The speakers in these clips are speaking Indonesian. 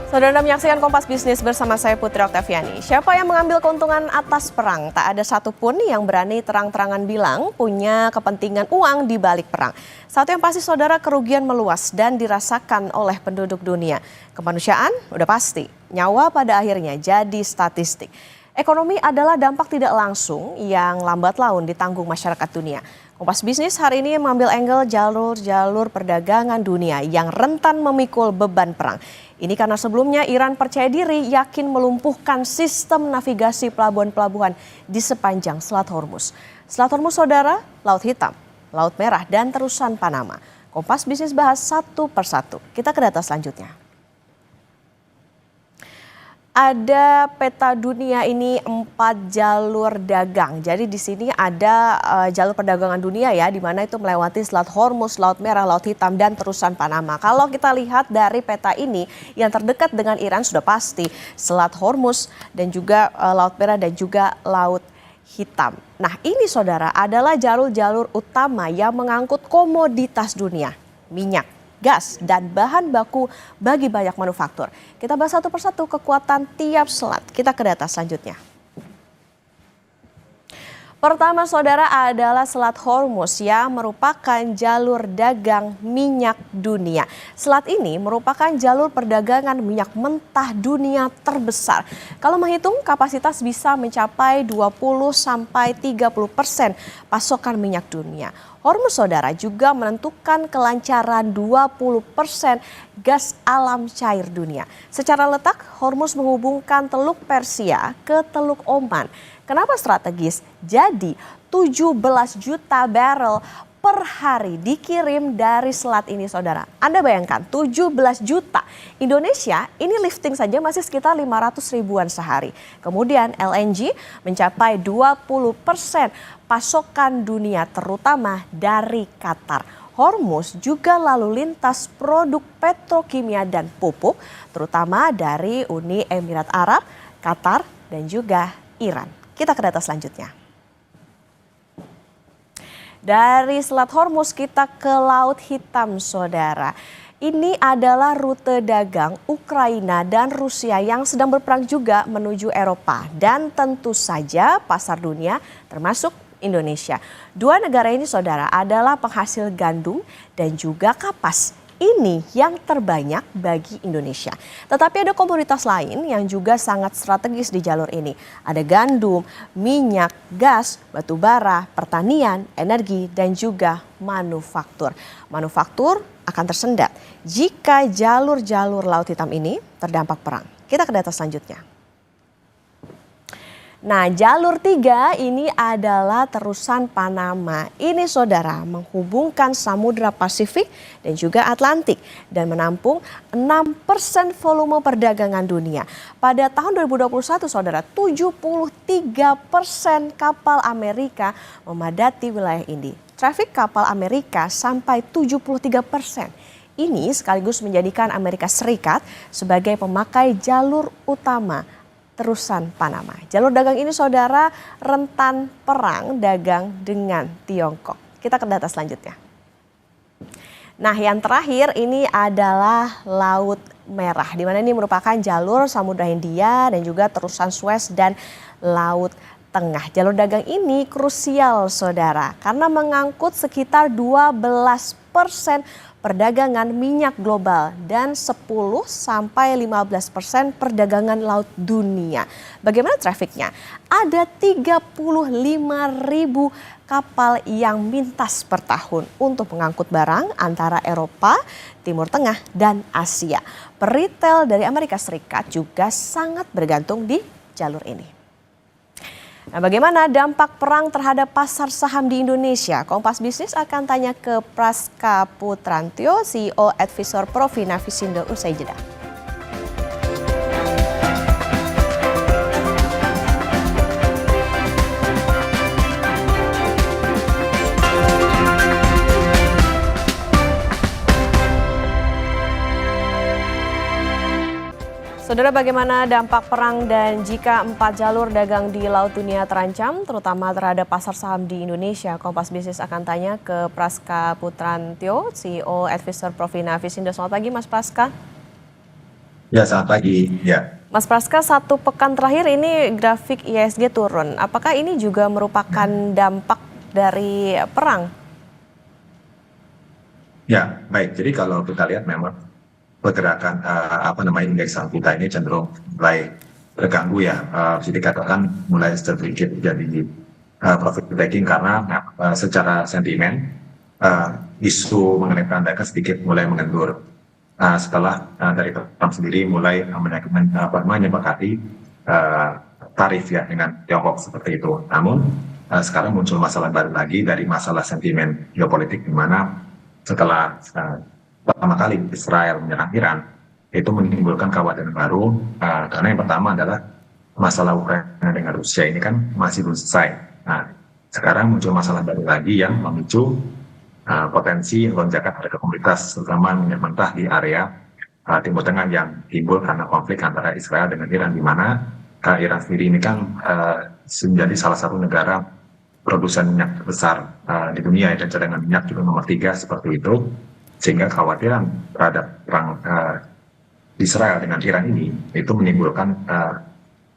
Saudara menyaksikan Kompas Bisnis bersama saya Putri Oktaviani. Siapa yang mengambil keuntungan atas perang? Tak ada satupun yang berani terang-terangan bilang punya kepentingan uang di balik perang. Satu yang pasti saudara, kerugian meluas dan dirasakan oleh penduduk dunia. Kemanusiaan udah pasti, nyawa pada akhirnya jadi statistik. Ekonomi adalah dampak tidak langsung yang lambat laun ditanggung masyarakat dunia. Kompas Bisnis hari ini mengambil angle jalur-jalur perdagangan dunia yang rentan memikul beban perang. Ini karena sebelumnya Iran percaya diri yakin melumpuhkan sistem navigasi pelabuhan-pelabuhan di sepanjang Selat Hormuz. Selat Hormuz saudara, Laut Hitam, Laut Merah, dan terusan Panama. Kompas Bisnis bahas satu persatu. Kita ke data selanjutnya. Ada peta dunia ini 4 jalur dagang. Jadi di sini ada jalur perdagangan dunia ya, di mana itu melewati Selat Hormuz, Laut Merah, Laut Hitam, dan terusan Panama. Kalau kita lihat dari peta ini, yang terdekat dengan Iran sudah pasti Selat Hormuz dan juga Laut Merah dan juga Laut Hitam. Nah ini saudara adalah jalur-jalur utama yang mengangkut komoditas dunia, minyak, gas, dan bahan baku bagi banyak manufaktur. Kita bahas satu persatu kekuatan tiap selat. Kita ke data selanjutnya. Pertama saudara adalah Selat Hormuz yang merupakan jalur dagang minyak dunia. Selat ini merupakan jalur perdagangan minyak mentah dunia terbesar. Kalau menghitung kapasitas bisa mencapai 20-30% pasokan minyak dunia. Hormuz saudara juga menentukan kelancaran 20% gas alam cair dunia. Secara letak, Hormuz menghubungkan Teluk Persia ke Teluk Oman. Kenapa strategis? Jadi 17 juta barrel per hari dikirim dari selat ini saudara. Anda bayangkan 17 juta. Indonesia ini lifting saja masih sekitar 500 ribuan sehari. Kemudian LNG mencapai 20% pasokan dunia terutama dari Qatar. Hormuz juga lalu lintas produk petrokimia dan pupuk terutama dari Uni Emirat Arab, Qatar, dan juga Iran. Kita ke data selanjutnya. Dari Selat Hormuz kita ke Laut Hitam saudara. Ini adalah rute dagang Ukraina dan Rusia yang sedang berperang juga menuju Eropa. Dan tentu saja pasar dunia termasuk Indonesia. Dua negara ini saudara adalah penghasil gandum dan juga kapas. Ini yang terbanyak bagi Indonesia. Tetapi ada komoditas lain yang juga sangat strategis di jalur ini. Ada gandum, minyak, gas, batu bara, pertanian, energi, dan juga manufaktur. Manufaktur akan tersendat jika jalur-jalur Laut Hitam ini terdampak perang. Kita ke data selanjutnya. Nah, jalur 3 ini adalah terusan Panama. Ini saudara menghubungkan Samudra Pasifik dan juga Atlantik dan menampung 6% volume perdagangan dunia. Pada tahun 2021 saudara, 73% kapal Amerika memadati wilayah ini. Trafik kapal Amerika sampai 73%. Ini sekaligus menjadikan Amerika Serikat sebagai pemakai jalur utama terusan Panama. Jalur dagang ini saudara rentan perang dagang dengan Tiongkok. Kita ke data selanjutnya. Nah yang terakhir ini adalah Laut Merah. Di mana ini merupakan jalur Samudra Hindia dan juga terusan Suez dan Laut Tengah. Jalur dagang ini krusial saudara karena mengangkut sekitar 12% perdagangan minyak global dan 10-15% perdagangan laut dunia. Bagaimana trafiknya? Ada 35.000 kapal yang mintas per tahun untuk mengangkut barang antara Eropa, Timur Tengah, dan Asia. Peritel dari Amerika Serikat juga sangat bergantung di jalur ini. Nah, bagaimana dampak perang terhadap pasar saham di Indonesia? Kompas Bisnis akan tanya ke Praska Putrantyo, CEO Advisor Provina Visindo usai jeda. Saudara, bagaimana dampak perang dan jika 4 jalur dagang di laut dunia terancam, terutama terhadap pasar saham di Indonesia? Kompas Bisnis akan tanya ke Praska Putrantyo, CEO Advisor Provina Visindo. Selamat pagi Mas Praska. Ya, selamat pagi. Ya, Mas Praska, satu pekan terakhir ini grafik IHSG turun. Apakah ini juga merupakan dampak dari perang? ya, baik. Jadi kalau kita lihat memang pergerakan indeks saham kita ini cenderung mulai terganggu ya. Bisa dikatakan mulai sedikit jadi profit taking karena secara sentimen isu mengenai perang dagang sedikit mulai mengendur. Setelah dari Trump sendiri mulai menyepakati uh, tarif ya dengan Tiongkok seperti itu. Namun sekarang muncul masalah baru lagi dari masalah sentimen geopolitik di mana setelah pertama kali Israel menyerang Iran itu menimbulkan kekhawatiran baru karena yang pertama adalah masalah Ukraina dengan Rusia ini kan masih belum selesai. Nah, sekarang muncul masalah baru lagi yang memicu potensi lonjakan harga komoditas terutama minyak mentah di area Timur Tengah yang timbul karena konflik antara Israel dengan Iran di mana Iran sendiri ini kan menjadi salah satu negara produsen minyak terbesar di dunia dan cadangan minyak juga nomor 3 seperti itu, sehingga kekhawatiran terhadap perang Israel dengan Iran ini itu menimbulkan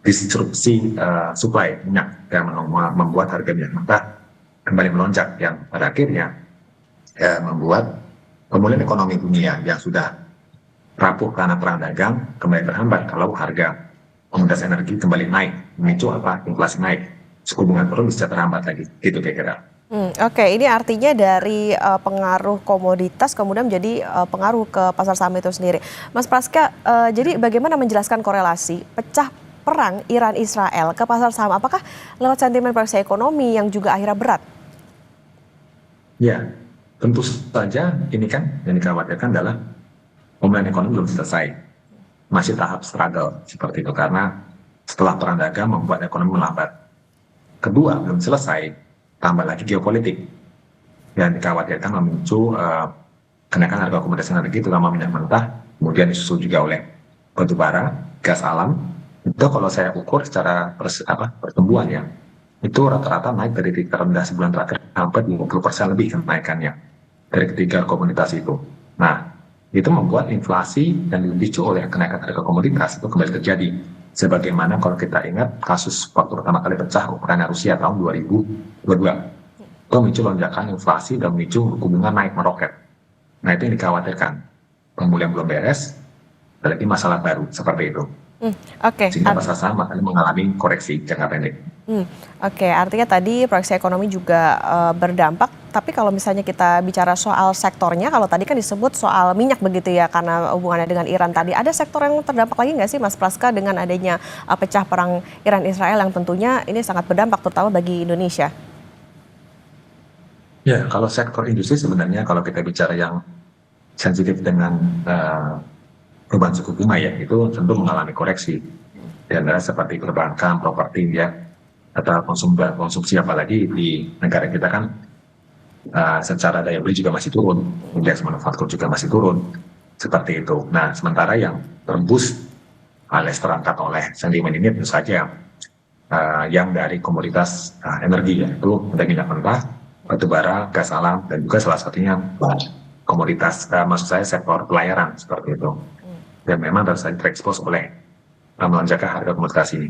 disrupsi supply minyak yang membuat harga minyak mentah kembali melonjak yang pada akhirnya membuat pemulihan ekonomi dunia yang sudah rapuh karena perang dagang kembali terhambat kalau harga komoditas energi kembali naik, memicu inflasi naik, suku bunga turun bisa terhambat lagi, gitu kira-kira. Oke, ini artinya dari pengaruh komoditas kemudian menjadi pengaruh ke pasar saham itu sendiri. Mas Praska, jadi bagaimana menjelaskan korelasi pecah perang Iran-Israel ke pasar saham? Apakah lewat sentimen proyeksi ekonomi yang juga akhirnya berat? Ya, tentu saja ini kan yang dikhawatirkan adalah pemulihan ekonomi belum selesai. Masih tahap struggle seperti itu karena setelah perang dagang membuat ekonomi melambat. Kedua, belum selesai, tambah lagi geopolitik yang dikhawatirkan memicu kenaikan harga komoditas energi terutama minyak mentah, kemudian disusul juga oleh batu bara, gas alam. Itu kalau saya ukur secara pertumbuhan ya, itu rata-rata naik dari titik terendah sebulan terakhir sampai 50% lebih kenaikannya dari ketiga komoditas itu. Nah, itu membuat inflasi dan dipicu oleh kenaikan harga komoditas itu kembali terjadi. Sebagaimana kalau kita ingat kasus waktu pertama kali pecah Ukraina Rusia tahun 2022. Itu memicu lonjakan inflasi dan memicu suku bunga naik meroket. Nah, itu yang dikhawatirkan. Pemulihan belum beres, ada lagi masalah baru seperti itu. Oke. Sehingga pasar saham akan mengalami koreksi jangka pendek. Oke, artinya tadi proyeksi ekonomi juga berdampak. Tapi kalau misalnya kita bicara soal sektornya, kalau tadi kan disebut soal minyak begitu ya, karena hubungannya dengan Iran tadi. Ada sektor yang terdampak lagi nggak sih Mas Praska dengan adanya pecah perang Iran-Israel yang tentunya ini sangat berdampak terutama bagi Indonesia? Ya, kalau sektor industri sebenarnya kalau kita bicara yang sensitif dengan perubahan suku bunga ya, itu tentu mengalami koreksi. Dan seperti perbankan, properti ya, atau konsumsi apalagi di negara kita kan secara daya beli juga masih turun, indeks manufaktur juga masih turun, seperti itu. Nah, sementara yang tembus alias terangkat oleh sentimen ini tentu saja yang dari komoditas energi ya, itu ada minyak mentah, batu bara, gas alam, dan juga salah satunya komoditas, maksud saya sektor pelayaran seperti itu. Dan memang harus terekspos oleh melonjaknya harga komoditas ini.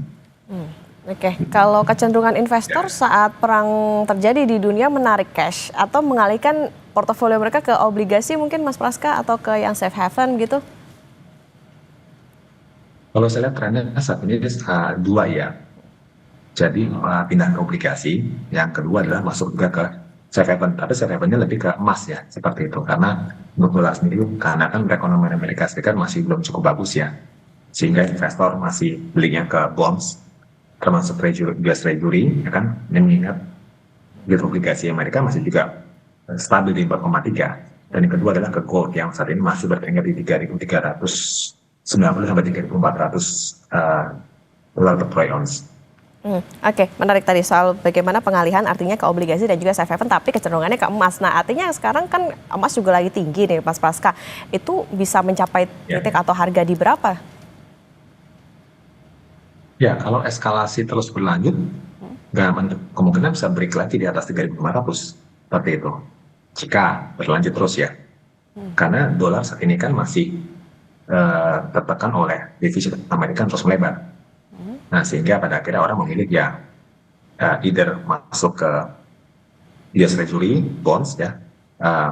Oke, kalau kecenderungan investor saat perang terjadi di dunia menarik cash atau mengalihkan portofolio mereka ke obligasi mungkin Mas Praska atau ke yang safe haven gitu? Kalau saya lihat trennya saat ini dua ya. Jadi pindah ke obligasi, yang kedua adalah masuk juga ke safe haven. Tapi safe havennya lebih ke emas ya, seperti itu. Karena untuk dolar sendiri, karena kan perekonomian Amerika Serikat masih belum cukup bagus ya. Sehingga investor masih belinya ke bonds, termasuk US Treasury, ya kan, dan mengingat yield obligasi Amerika masih juga stabil di 4,3. Dan yang kedua adalah ke gold yang saat ini masih bertengger di 3.390 sampai 3.400 dolar per troy ounce. Oke, menarik tadi soal bagaimana pengalihan artinya ke obligasi dan juga safe haven, tapi kecenderungannya ke emas. Nah, artinya sekarang kan emas juga lagi tinggi nih, Mas Praska. Itu bisa mencapai titik atau harga di berapa? Ya, kalau eskalasi terus berlanjut, kemungkinan bisa break lagi di atas 3.500 seperti itu. Jika berlanjut terus ya. Karena dolar saat ini kan masih tertekan oleh defisit Amerika terus melebar. Nah, sehingga pada akhirnya orang memilih ya either masuk ke US Treasury, bonds ya,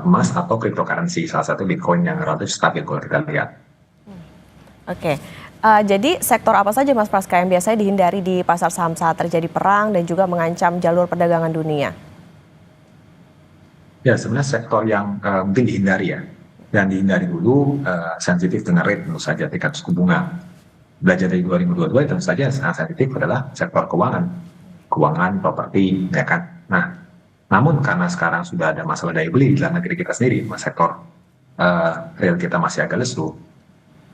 emas atau cryptocurrency, salah satu Bitcoin yang relatif stabil kalau kita lihat. Oke, jadi sektor apa saja Mas Praska yang biasanya dihindari di pasar saham saat terjadi perang dan juga mengancam jalur perdagangan dunia? Ya, sebenarnya sektor yang mungkin dihindari ya. Dan dihindari dulu sensitif dengan rate tentu saja tingkat suku bunga. Belajar dari 2022 tentu saja sangat sensitif adalah sektor keuangan. Keuangan, properti, ya kan. Nah, namun karena sekarang sudah ada masalah daya beli di dalam negeri kita sendiri, sektor real kita masih agak lesu,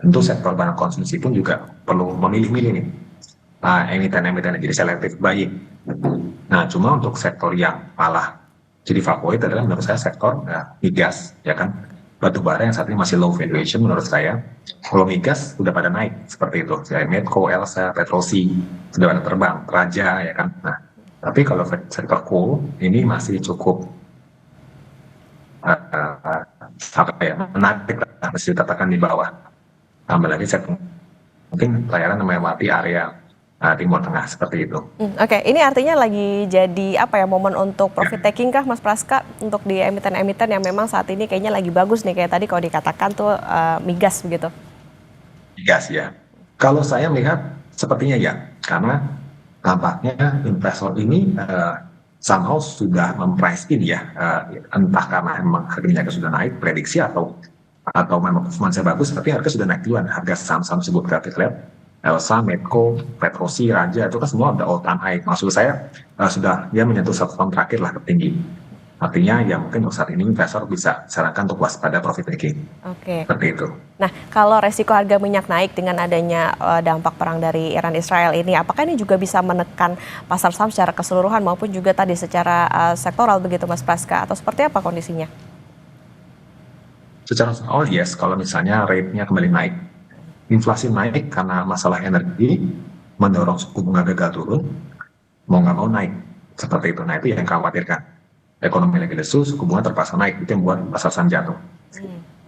tentu sektor barang konsumsi pun juga perlu memilih-milih nih. Emiten-emiten jadi selective buying. Nah, cuma untuk sektor yang malah jadi favorit adalah menurut saya sektor migas, ya kan, batu bara yang saat ini masih low valuation menurut saya. Kalau migas sudah pada naik seperti itu, ya Medco, Elsa, Petrosi sudah pada terbang, Raja, ya kan. Nah, tapi kalau sektor coal ini masih cukup menarik, masih dikatakan di bawah. Tambah lagi mungkin pelayaran melewati area Timur Tengah seperti itu. Oke, ini artinya lagi jadi apa ya, momen untuk profit taking kah Mas Praska untuk di emiten-emiten yang memang saat ini kayaknya lagi bagus nih, kayak tadi kalau dikatakan tuh migas begitu? Migas ya. Kalau saya melihat sepertinya ya, karena tampaknya investor ini somehow sudah memprice in ya, entah karena memang harga minyak sudah naik, prediksi atau memang performanya bagus, tapi harga sudah naik duluan. Harga saham-saham tersebut kita lihat Elsa, Medco, Petrosi, Raja itu kan semua ada all time high. Maksud saya sudah dia menyentuh 1 tahun terakhir lah tertinggi. Artinya ya mungkin untuk saat ini investor bisa sarankan untuk waspada profit taking. Oke. Seperti itu. Nah, kalau resiko harga minyak naik dengan adanya dampak perang dari Iran Israel ini, apakah ini juga bisa menekan pasar saham secara keseluruhan maupun juga tadi secara sektoral begitu Mas Praska, atau seperti apa kondisinya? Secara yes, kalau misalnya rate-nya kembali naik, inflasi naik karena masalah energi, mendorong suku bunga gagal turun, mau nggak mau naik. Seperti itu. Nah, itu yang khawatirkan. Ekonomi lagi lesu, suku bunga terpaksa naik, itu yang buat pasar saham jatuh.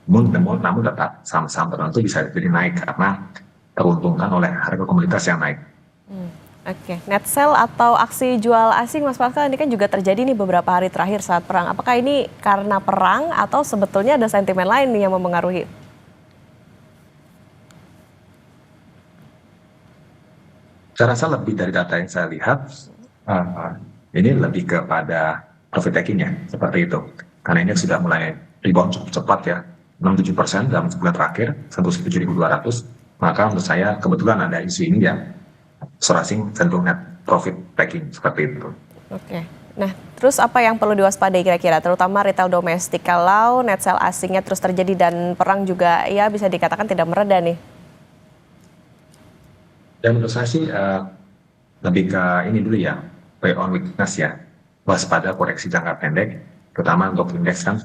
Namun tetap saham-saham tertentu bisa jadi naik karena teruntungkan oleh harga komoditas yang naik. Oke, net sell atau aksi jual asing Mas Praska ini kan juga terjadi nih beberapa hari terakhir saat perang. Apakah ini karena perang atau sebetulnya ada sentimen lain nih yang mempengaruhi? Saya rasa lebih dari data yang saya lihat, ini lebih kepada profit taking ya, seperti itu. Karena ini sudah mulai rebound cukup cepat ya, 6-7% dalam sebulan terakhir, sentuh 7.200. Maka menurut saya kebetulan ada isu ini ya, asing cenderung net profit taking seperti itu. Oke. Nah, terus apa yang perlu diwaspadai kira-kira, terutama retail domestik kalau net sell asingnya terus terjadi dan perang juga ya bisa dikatakan tidak mereda nih? Dan menurut saya sih lebih ke ini dulu ya, buy on weakness ya, waspada koreksi jangka pendek, terutama untuk indeks kan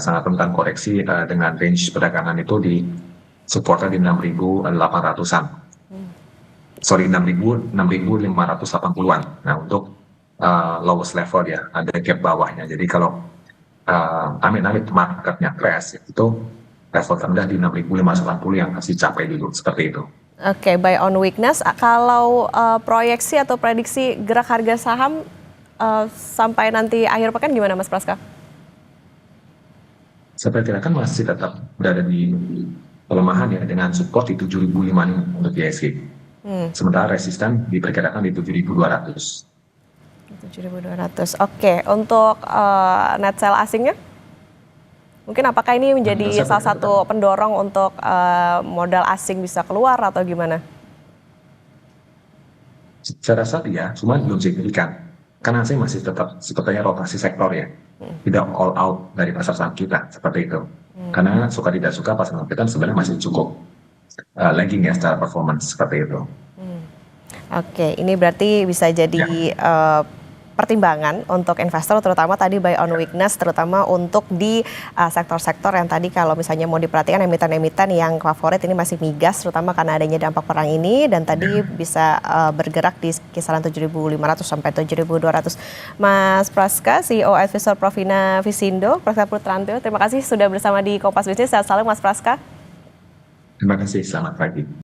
sangat rentan koreksi dengan range perdagangan itu di supportnya di 6.800-an. Sorry, 6.580-an. Nah, untuk lowest level ya, ada gap bawahnya. Jadi kalau amit-amit marketnya crash, itu level terendah di 6.580 yang harus dicapai dulu, seperti itu. Oke, buy on weakness. Kalau proyeksi atau prediksi gerak harga saham sampai nanti akhir pekan gimana Mas Praska? Saya perkirakan masih tetap berada di pelemahan ya, dengan support di 7.005 untuk IHSG. Sementara resisten diperkirakan di 7.200. 7.200. Oke, untuk net sell asingnya? Mungkin apakah ini menjadi salah satu pendorong untuk modal asing bisa keluar atau gimana? Saya rasa ya, cuma belum signifikan. Karena asing masih tetap sepertinya rotasi sektor ya. Tidak all out dari pasar saham kita, seperti itu. Karena suka tidak suka pasar saham kita sebenarnya masih cukup lagging ya secara performance, seperti itu. Oke, ini berarti bisa jadi pertimbangan untuk investor, terutama tadi buy on weakness, terutama untuk di sektor-sektor yang tadi kalau misalnya mau diperhatikan emiten-emiten yang favorit ini masih migas, terutama karena adanya dampak perang ini, dan tadi bisa bergerak di kisaran 7.500 sampai 7.200. Mas Praska, CEO Advisor Provina Visindo, Praska Putranto, terima kasih sudah bersama di Kompas Bisnis. Sehat selalu Mas Praska. Terima kasih, selamat pagi.